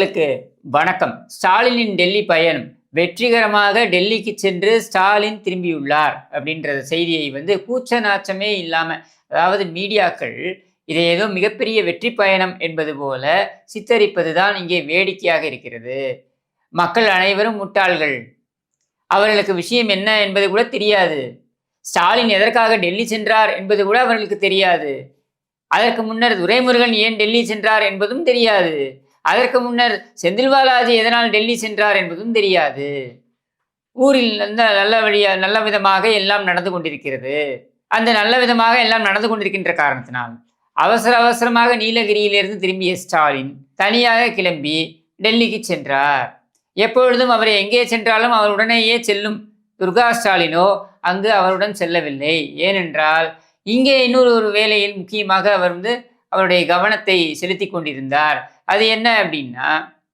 உங்களுக்கு வணக்கம். ஸ்டாலினின் டெல்லி பயணம் வெற்றிகரமாக டெல்லிக்கு சென்று ஸ்டாலின் திரும்பியுள்ளார் அப்படின்ற செய்தியை கூச்ச நாச்சமே இல்லாம, அதாவது மீடியாக்கள் இதை ஏதோ மிகப்பெரிய வெற்றி பயணம் என்பது போல சித்தரிப்பதுதான் இங்கே வேடிக்கையாக இருக்கிறது. மக்கள் அனைவரும் முட்டாள்கள். அவர்களுக்கு விஷயம் என்ன என்பது கூட தெரியாது. ஸ்டாலின் எதற்காக டெல்லி சென்றார் என்பது கூட அவர்களுக்கு தெரியாது. அதற்கு முன்னர் துரைமுருகன் ஏன் டெல்லி சென்றார் என்பதும் தெரியாது. அதற்கு முன்னர் செந்தில் பாலாஜி எதனால் டெல்லி சென்றார் என்பதும் தெரியாது. ஊரில் நல்ல விதமாக எல்லாம் நடந்து கொண்டிருக்கிறது. அந்த நல்ல விதமாக எல்லாம் நடந்து கொண்டிருக்கின்ற காரணத்தினால் அவசரமாக நீலகிரியிலிருந்து திரும்பிய ஸ்டாலின் தனியாக கிளம்பி டெல்லிக்கு சென்றார். எப்பொழுதும் அவர் எங்கே சென்றாலும் அவர் உடனேயே செல்லும் துர்கா ஸ்டாலினோ அங்கு அவருடன் செல்லவில்லை. ஏனென்றால் இங்கே இன்னொரு வேலையில் முக்கியமாக அவர் அவருடைய கவனத்தை செலுத்தி கொண்டிருந்தார். அது என்ன அப்படின்னா,